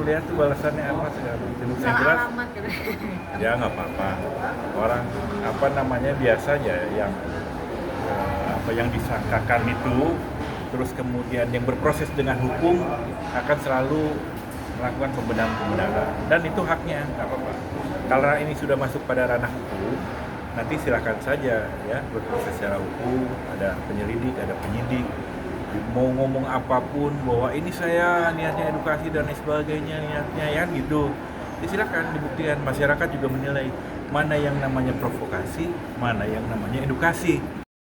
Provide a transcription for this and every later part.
lihat tuh balasannya apa segala macam. Yang Salah jelas alamat gitu. ya nggak apa-apa, orang apa namanya biasanya yang apa yang disangkakan itu, terus kemudian yang berproses dengan hukum akan selalu melakukan pembenaran, dan itu haknya, nggak apa-apa. Kalau ini sudah masuk pada ranah hukum, nanti silakan saja ya berproses secara hukum, ada penyelidik, ada penyidik, mau ngomong apapun bahwa ini saya niatnya edukasi dan lain sebagainya, niatnya ya gitu, ya silakan dibuktikan. Masyarakat juga menilai mana yang namanya provokasi, mana yang namanya edukasi.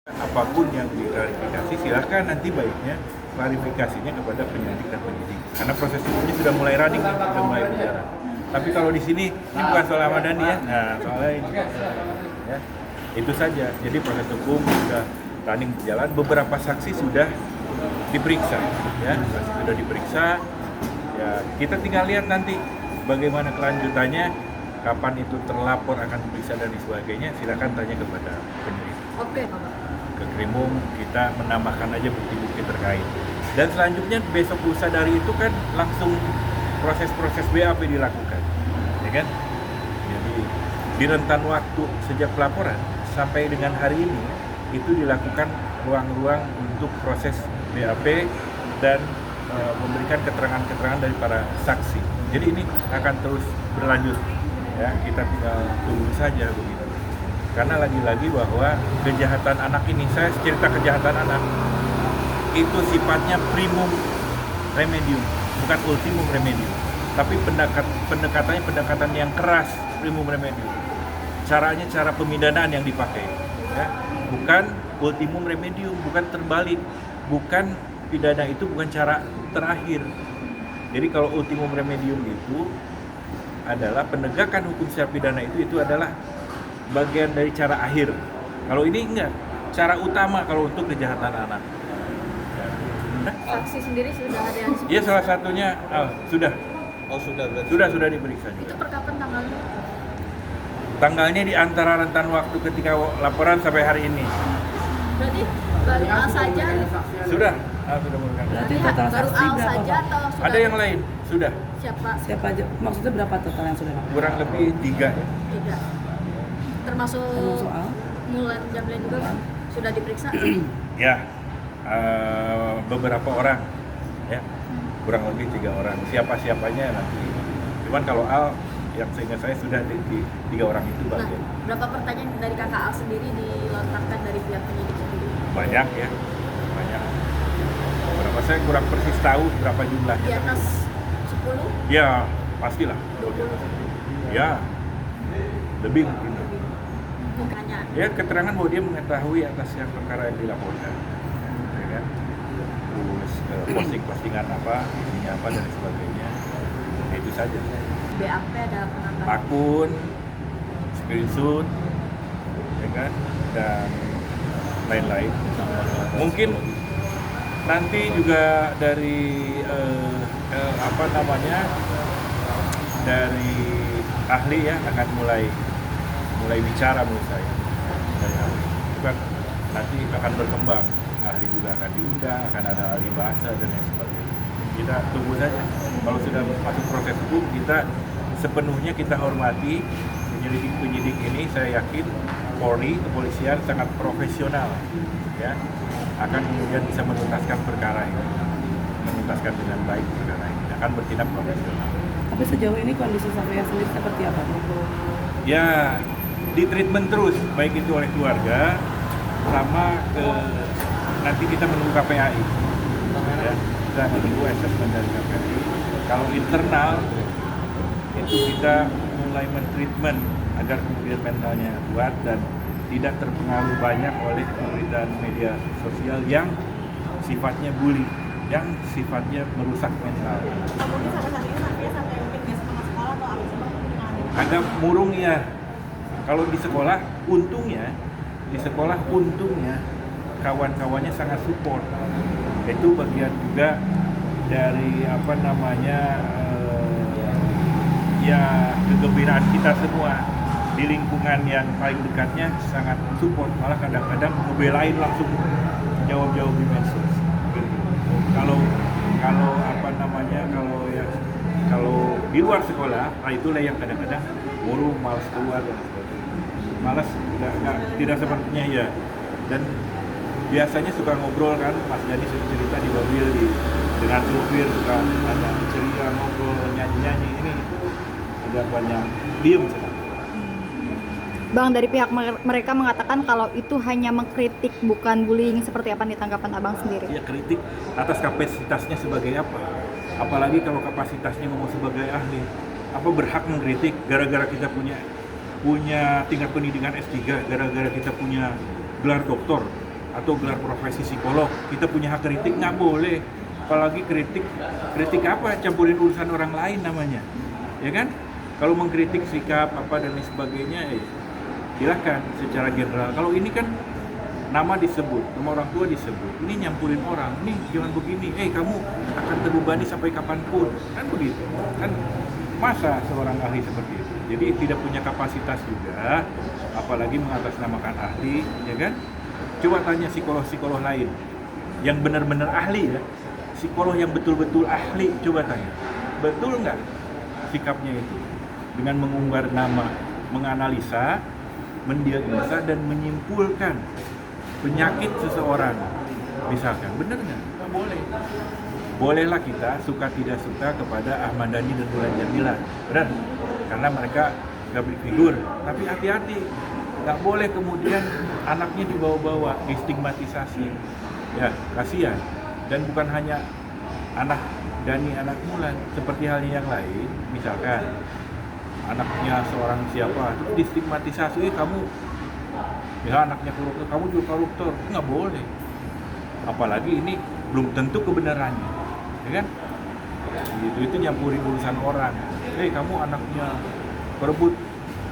Apapun yang diklarifikasi, silakan nanti baiknya klarifikasinya kepada penyelidik dan penyidik, karena proses hukumnya sudah mulai running, sudah mulai berjalan. Tapi kalau di sini ini bukan soal Ahmad Dhani ya, nah soalnya ini ya, itu saja. Jadi proses hukum sudah running berjalan, beberapa saksi sudah diperiksa, ya sudah diperiksa. Ya kita tinggal lihat nanti bagaimana kelanjutannya, kapan itu terlapor akan diperiksa dan sebagainya. Silakan tanya kepada penyidik. Oke, Bapak. Ke Krimum kita menambahkan aja bukti-bukti terkait. Dan selanjutnya besok lusa dari itu kan langsung proses-proses BAP dilakukan, ya kan? Jadi di rentan waktu sejak pelaporan sampai dengan hari ini itu dilakukan ruang-ruang untuk proses BAP dan memberikan keterangan-keterangan dari para saksi. Jadi ini akan terus berlanjut, ya kita tinggal tunggu saja begitu. Karena lagi-lagi bahwa kejahatan anak ini, saya cerita kejahatan anak itu sifatnya primum remedium, bukan ultimum remedium, tapi pendekatan yang keras, primum remedium. Caranya cara pemidanaan yang dipakai, ya. Bukan ultimum remedium, bukan terbalik, bukan pidana itu bukan cara terakhir. Jadi kalau ultimum remedium itu adalah penegakan hukum secara pidana, itu adalah bagian dari cara akhir. Kalau ini enggak, cara utama kalau untuk kejahatan anak. Saksi sendiri sudah ada yang Iya, salah satunya sudah. Oh sudah berarti. Sudah diperiksa itu juga. per kapan tanggalnya? Tanggalnya di antara rentan waktu ketika laporan sampai hari ini. Berarti baru Al saja? Sudah menggunakan. Berarti total Baru saksi Al berapa, saja Pak? atau sudah? Ada yang lain, sudah. Siapa? Siapa aja? Maksudnya berapa total yang sudah? Kurang lebih 3. Tiga. Termasuk Soal? Mulan Jamila juga kan? Sudah diperiksa? Ya, beberapa orang, ya, kurang lebih 3 orang. Siapa-siapanya nanti. Cuman kalau Al, yang seingat saya sudah di 3 orang itu Nah, bagian. berapa pertanyaan dari kakak Al sendiri dilontarkan dari pihak penyidik sendiri? Banyak ya, banyak. Berapa saya kurang persis tahu berapa Di jumlahnya. atas 10? Ya, pastilah. Ya, lebih mungkin. Pertanyaan. Ya, keterangan bahwa dia mengetahui atas yang perkara yang dilaporkan, ya kan? Terus postingan apa, isinya apa dan sebagainya. Ya, itu saja. BAP ada penambahan? Akun, screenshot, ya kan, dan lain-lain. Mungkin nanti juga dari apa namanya, dari ahli ya akan mulai bicara menurut saya. Dari ahli itu kan nanti akan berkembang, ahli juga akan diundang, akan ada ahli bahasa dan lain sebagainya. Kita tunggu saja. Kalau sudah masuk proses hukum, kita sepenuhnya kita hormati penyidik ini. Saya yakin Polri, kepolisian sangat profesional, ya, akan kemudian bisa menuntaskan perkara ini, menuntaskan dengan baik perkara ini, akan bertindak profesional. Tapi sejauh ini kondisi Safriya sendiri seperti apa? Ya, di treatment terus, baik itu oleh keluarga, sama nanti kita menunggu KPAI, ya, kita menunggu asesmen dari KPAI. Kalau internal, itu kita mulai mentreatment agar kemudian mentalnya kuat dan tidak terpengaruh banyak oleh pemberitaan media sosial yang sifatnya bully, yang sifatnya merusak mental. Agak murung ya. Kalau di sekolah, untungnya kawan-kawannya sangat support. Itu bagian juga dari apa namanya ya kegembiraan kita semua. Di lingkungan yang paling dekatnya sangat support, malah kadang-kadang ngebelain langsung jawab-jawab di medsos. Kalau apa namanya kalau di luar sekolah. Nah itulah yang kadang-kadang guru malas keluar dan sebagainya. Malas tidak sepertinya ya. Dan biasanya suka ngobrol kan, Mas Dani suka cerita di mobil dengan supir, suka ada cerita ngobrol nyanyi-nyanyi. Ini agak banyak diem sekarang. Bang, dari pihak mereka mengatakan kalau itu hanya mengkritik bukan bullying, seperti apa nih tanggapan abang sendiri? Ya kritik atas kapasitasnya sebagai apa? Apalagi kalau kapasitasnya ngomong sebagai ahli. Apa berhak mengkritik gara-gara kita punya tingkat pendidikan S3, gara-gara kita punya gelar doktor atau gelar profesi psikolog, kita punya hak kritik? Nggak boleh. Apalagi kritik apa? Campurin urusan orang lain namanya. Ya kan? Kalau mengkritik sikap apa dan lain sebagainya, silakan secara general. Kalau ini kan nama disebut, nama orang tua disebut, ini nyampurin orang, ini jangan begini, kamu akan terbebani sampai kapanpun, kan begitu, kan masa seorang ahli seperti itu. Jadi tidak punya kapasitas juga, apalagi mengatasnamakan ahli, ya kan? Coba tanya psikolog-psikolog lain yang benar-benar ahli ya, psikolog yang betul-betul ahli, coba tanya, betul nggak sikapnya itu dengan mengumbar nama, menganalisa, mendiagnosa dan menyimpulkan penyakit seseorang, misalkan, benar nggak? Nggak boleh. Bolehlah kita suka tidak suka kepada Ahmad Dhani dan Mulan Jamila, benar? Karena mereka public figure. Tapi hati-hati, nggak boleh kemudian anaknya dibawa-bawa, distigmatisasi. Ya, kasihan. Dan bukan hanya anak Dhani, anak Mulan, seperti halnya yang lain, misalkan anaknya seorang siapa, terus distigmatisasi, kamu ya anaknya koruptor, kamu juga koruptor, nggak boleh. Apalagi ini belum tentu kebenarannya, ya kan? Itu nyampurin urusan orang. Kamu anaknya perebut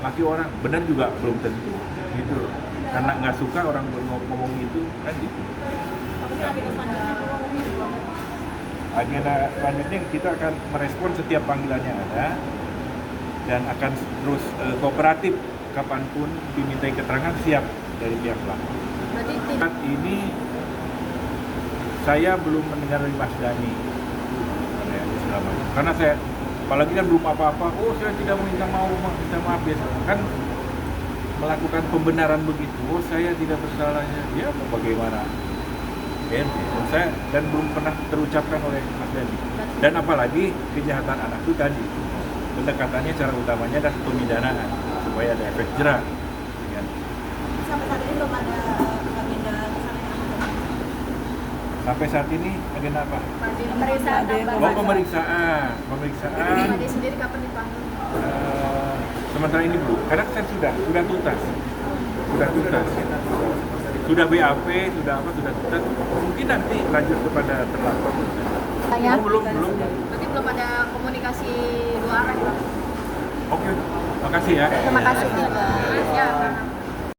laki orang, benar juga belum tentu, gitu. Karena nggak suka orang ngomong itu, kan gitu. Agenda selanjutnya kita akan merespon setiap panggilannya ada. Dan akan terus kooperatif kapanpun dimintai keterangan, siap dari pihak pelaku. Saat ini saya belum mendengar dari Mas Dhani karena saya apalagi kan belum apa-apa. Saya tidak minta maaf biasa kan melakukan pembenaran begitu. Saya tidak bersalah, ya bagaimana? Saya dan belum pernah terucapkan oleh Mas Dhani. Dan apalagi kejahatan anak itu tadi. Pendekatannya cara utamanya adalah pemidanaan supaya ada efek jera. Ya. Sampai saat ini belum ada agenda kesana. Sampai saat ini agenda apa? Pemeriksaan. Pemeriksaan. Ade sendiri kapan dipanggil? Sementara ini belum. Karena saya sudah tuntas. Sudah BAP, sudah tuntas. Mungkin nanti lanjut kepada terlapor. Belum. Berarti belum ada komunikasi dua arah, Bang? Oke. Makasih ya. Terima kasih. Ya.